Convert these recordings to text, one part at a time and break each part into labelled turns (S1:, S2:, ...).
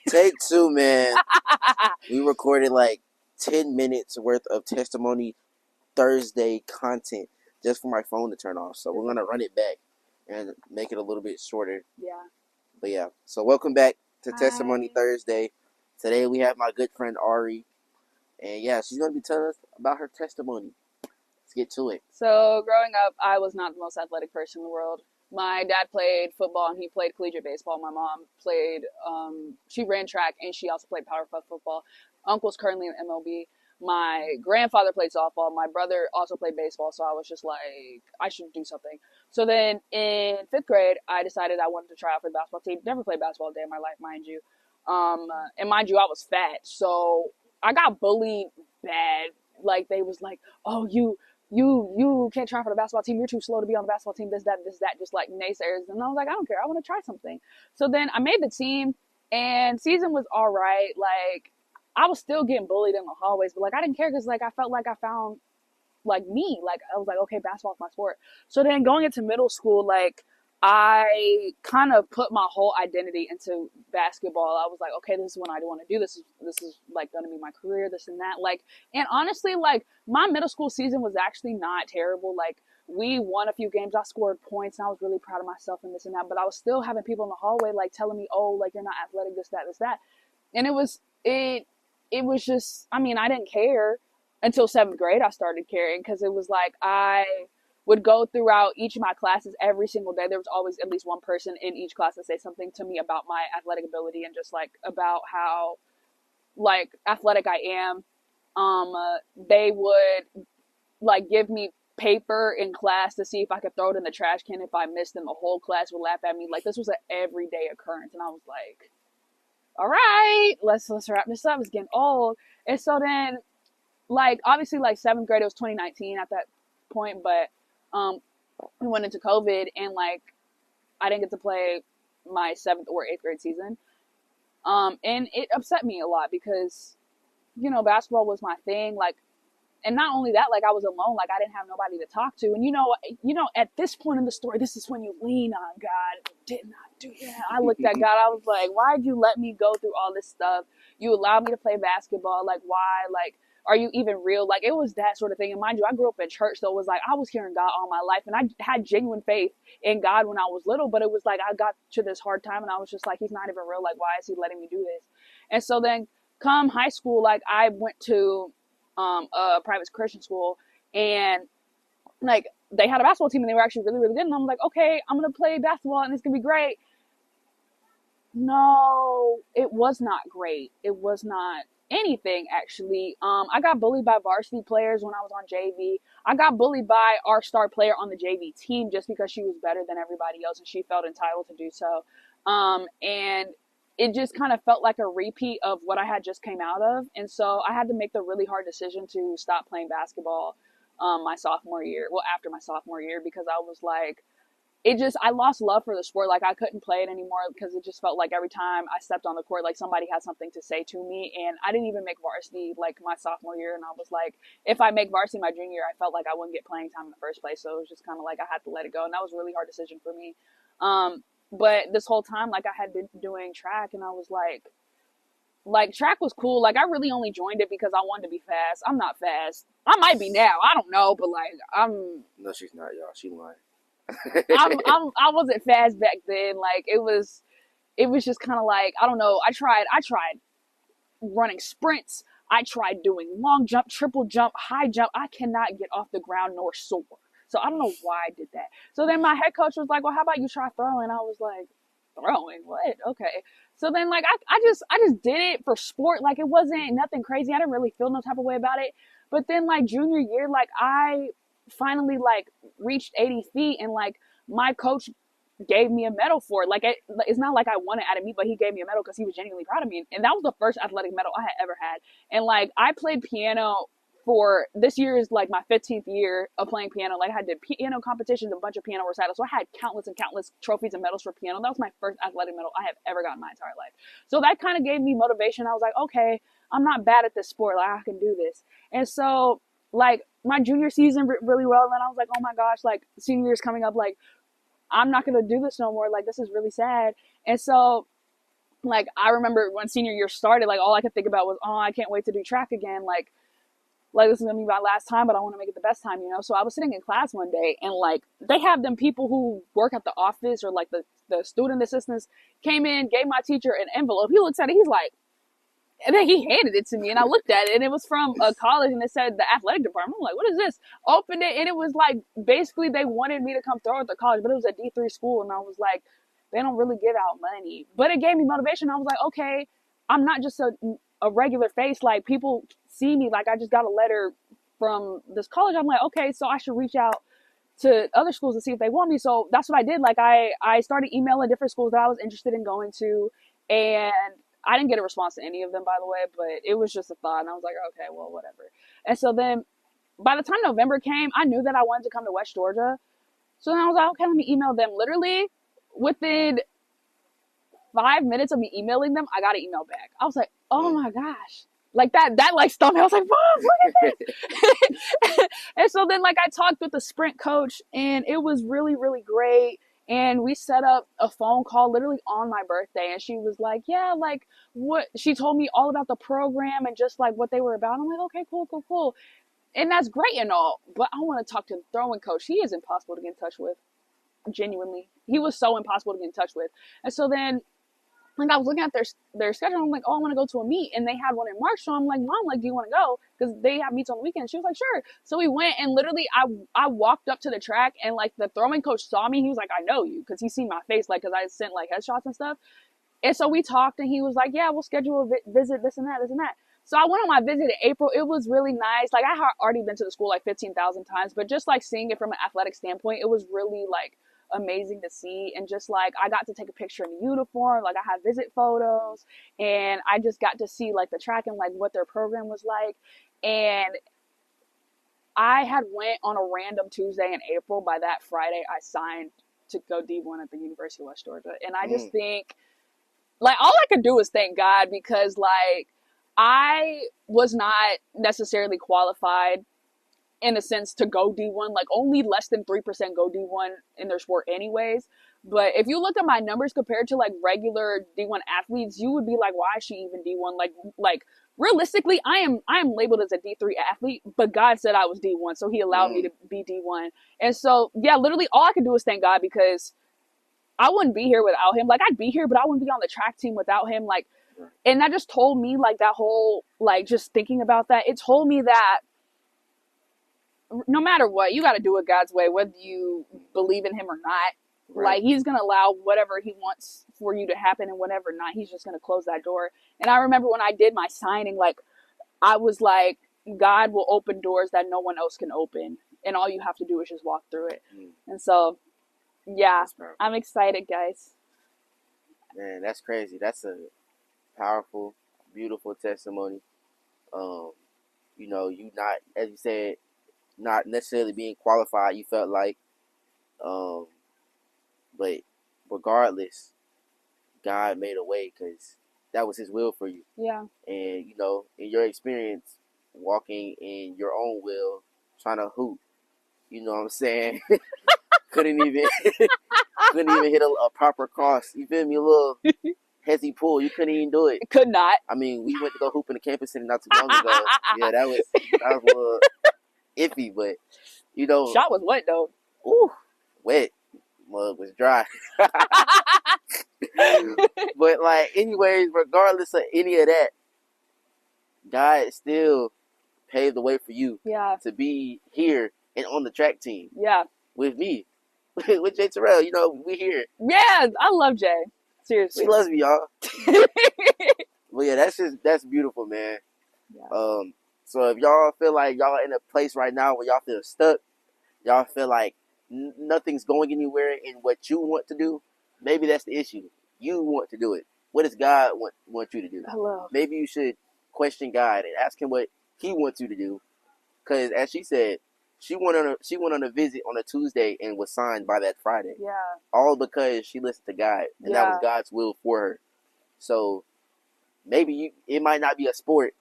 S1: Take two, man. We recorded like 10 minutes worth of testimony Thursday content just for my phone to turn off. So we're gonna run it back and make it a little bit shorter.
S2: Yeah.
S1: But yeah. So welcome back to
S2: Hi.
S1: Testimony Thursday. Today we have my good friend Ari. And yeah, she's gonna be telling us about her testimony. Let's get to it.
S2: So growing up, I was not the most athletic person in the world. My dad played football and he played collegiate baseball. My mom played, she ran track and she also played Powerpuff football. Uncle's currently in MLB. My grandfather played softball. My brother also played baseball. So I was just like, I should do something. So then in fifth grade, I decided I wanted to try out for the basketball team. Never played basketball a day in my life, mind you. And mind you, I was fat. So I got bullied bad. Like they was like, oh, you can't try for the basketball team. You're too slow to be on the basketball team. This, that, just like naysayers. And I was like, I don't care. I want to try something. So then I made the team and season was all right. Like I was still getting bullied in the hallways, but like I didn't care because like I felt like I found like me. Like I was like, okay, basketball's my sport. So then going into middle school, like I kind of put my whole identity into basketball. I was like, okay, this is what I want to do. This is like going to be my career, this and that. Like, and honestly, like my middle school season was actually not terrible. Like we won a few games. I scored points and I was really proud of myself and this and that. But I was still having people in the hallway like telling me, oh, like you're not athletic, this, that. And it was just, I mean, I didn't care until seventh grade. I started caring because it was like I would go throughout each of my classes every single day. There was always at least one person in each class that say something to me about my athletic ability and just like about how like athletic I am. They would like give me paper in class to see if I could throw it in the trash can if I missed, and the whole class would laugh at me. Like this was an everyday occurrence, and I was like, all right, let's wrap this up. It's getting old. And so then like obviously like seventh grade, it was 2019 at that point, but we went into COVID and like I didn't get to play my seventh or eighth grade season. And it upset me a lot because, you know, basketball was my thing. Like, and not only that, like I was alone, like I didn't have nobody to talk to. And at this point in the story, this is when you lean on God. Did not do that. I looked at God. I was like, why'd you let me go through all this stuff? You allowed me to play basketball. Like, why? Like, are you even real? Like, it was that sort of thing. And mind you, I grew up in church, so it was like I was hearing God all my life, and I had genuine faith in God when I was little. But it was like I got to this hard time, and I was just like, He's not even real. Like, why is He letting me do this? And so then, come high school, like I went to a private Christian school, and like they had a basketball team, and they were actually really, really good. And I'm like, okay, I'm gonna play basketball, and it's gonna be great. No, it was not great. It was not anything actually. I got bullied by varsity players when I was on JV. I got bullied by our star player on the JV team just because she was better than everybody else and she felt entitled to do so. And it just kind of felt like a repeat of what I had just came out of. And so I had to make the really hard decision to stop playing basketball my sophomore year. Well, after my sophomore year, because I was like, I lost love for the sport. Like I couldn't play it anymore because it just felt like every time I stepped on the court, like somebody had something to say to me. And I didn't even make varsity like my sophomore year. And I was like, if I make varsity my junior year, I felt like I wouldn't get playing time in the first place. So it was just kind of like I had to let it go. And that was a really hard decision for me. But this whole time, like I had been doing track, and I was like track was cool. Like I really only joined it because I wanted to be fast. I'm not fast. I might be now. I don't know, but like I'm.
S1: No, she's not, y'all. She lying.
S2: I wasn't fast back then. Like it was just kind of like, I don't know. I tried running sprints. I tried doing long jump, triple jump, high jump. I cannot get off the ground nor soar. So I don't know why I did that. So then my head coach was like, well, how about you try throwing? I was like, throwing? What? Okay. So then like, I just did it for sport. Like it wasn't nothing crazy. I didn't really feel no type of way about it. But then like junior year, like I finally like reached 80 feet, and like my coach gave me a medal for it. Like it's not like I won it out of me, but he gave me a medal because he was genuinely proud of me. And that was the first athletic medal I had ever had. And like I played piano for this year is like my 15th year of playing piano. Like I did piano competitions, a bunch of piano recitals. So I had countless and countless trophies and medals for piano. That was my first athletic medal I have ever gotten in my entire life. So that kind of gave me motivation. I was like, okay, I'm not bad at this sport. Like I can do this. And so like my junior season really well. And then I was like, oh my gosh, like senior year's coming up. Like I'm not going to do this no more. Like this is really sad. And so Like, I remember when senior year started, like, all I could think about was, oh, I can't wait to do track again. Like this is gonna be my last time, but I want to make it the best time, you know. So I was sitting in class one day, and like they have them people who work at the office or like the student assistants came in, gave my teacher an envelope. He looks at it, he's like, and then he handed it to me, and I looked at it, and it was from a college, and it said the athletic department. I'm like, what is this? Opened it, and it was like basically they wanted me to come throw at the college, but it was a D3 school, and I was like, they don't really give out money, but it gave me motivation. I was like, okay, I'm not just a regular face. Like people see me. Like I just got a letter from this college. I'm like, okay, so I should reach out to other schools to see if they want me. So that's what I did. Like I started emailing different schools that I was interested in going to, and I didn't get a response to any of them, by the way, but it was just a thought, and I was like, okay, well, whatever. And so then by the time November came, I knew that I wanted to come to West Georgia. So then I was like, okay, let me email them. Literally within 5 minutes of me emailing them, I got an email back. I was like, oh my gosh. Like that like stumped me. I was like, Mom, look at this. And so then like I talked with the sprint coach, and it was really, really great. And we set up a phone call literally on my birthday. And she was like, yeah, like what, she told me all about the program and just like what they were about. I'm like, okay, cool. And that's great and all, but I want to talk to the throwing coach. He is impossible to get in touch with. Genuinely. He was so impossible to get in touch with. And so then like I was looking at their schedule, I'm like, oh, I want to go to a meet, and they had one in March. So I'm like, Mom, like, do you want to go? Because they have meets on the weekend. She was like, sure. So we went, and literally, I walked up to the track, and like the throwing coach saw me. He was like, I know you, because he seen my face, like, because I sent like headshots and stuff. And so we talked, and he was like, yeah, we'll schedule a visit, this and that. So I went on my visit in April. It was really nice. Like I had already been to the school like 15,000 times, but just like seeing it from an athletic standpoint, it was really like amazing to see. And just like I got to take a picture in the uniform, like I had visit photos, and I just got to see like the track and like what their program was like. And I had went on a random Tuesday in April. By that Friday I signed to go D1 at the University of West Georgia. And I just think like all I could do is thank God, because like I was not necessarily qualified in a sense to go D1. Like only less than 3% go D1 in their sport anyways. But if you look at my numbers compared to like regular D1 athletes, you would be like, why is she even D1? Like realistically, I am labeled as a D3 athlete, but God said I was D1, so he allowed me to be D1. And so yeah, literally all I could do is thank God, because I wouldn't be here without him. Like I'd be here, but I wouldn't be on the track team without him. Like, and that just told me like that whole, like just thinking about that, it told me that no matter what, you got to do it God's way, whether you believe in him or not. Right. Like he's going to allow whatever he wants for you to happen, and whatever not, he's just going to close that door. And I remember when I did my signing, like I was like, God will open doors that no one else can open, and all you have to do is just walk through it. And so yeah, I'm excited, guys.
S1: Man, that's crazy. That's a powerful, beautiful testimony. You know, you not, as you said, not necessarily being qualified, you felt like, but regardless, God made a way, because that was his will for you.
S2: Yeah.
S1: And, you know, in your experience, walking in your own will, trying to hoop, you know what I'm saying? couldn't even hit a proper cross. You feel me? A little hezzy pull. You couldn't even do it.
S2: Could not.
S1: I mean, we went to go hoop in the campus center not too long ago. Yeah, that was a little iffy, but you know,
S2: shot was wet though.
S1: Ooh, wet. Mug was dry. But like, anyways, regardless of any of that, God still paved the way for you.
S2: Yeah.
S1: To be here and on the track team.
S2: Yeah.
S1: With me. With Jay Terrell, you know, we here.
S2: Yeah, I love Jay. Seriously.
S1: She loves me, y'all. Well, yeah, that's beautiful, man. Yeah. So if y'all feel like y'all in a place right now where y'all feel stuck, y'all feel like nothing's going anywhere in what you want to do, maybe that's the issue. You want to do it. What does God want you to do?
S2: Hello.
S1: Maybe you should question God and ask him what he wants you to do. Because as she said, she went on a visit on a Tuesday and was signed by that Friday.
S2: Yeah.
S1: All because she listened to God, and that was God's will for her. So maybe it might not be a sport,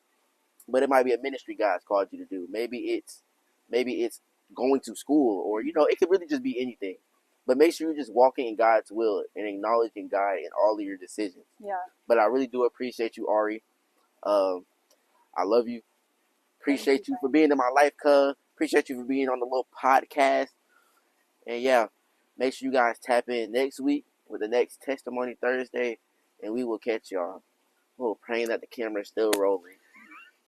S1: but it might be a ministry God's called you to do. Maybe it's going to school, or you know, it could really just be anything. But make sure you're just walking in God's will and acknowledging God in all of your decisions.
S2: Yeah.
S1: But I really do appreciate you, Ari. I love you. Appreciate you for being in my life, cuz. Appreciate you for being on the little podcast. And yeah, make sure you guys tap in next week with the next Testimony Thursday, and we will catch y'all. Oh, praying that the camera is still rolling.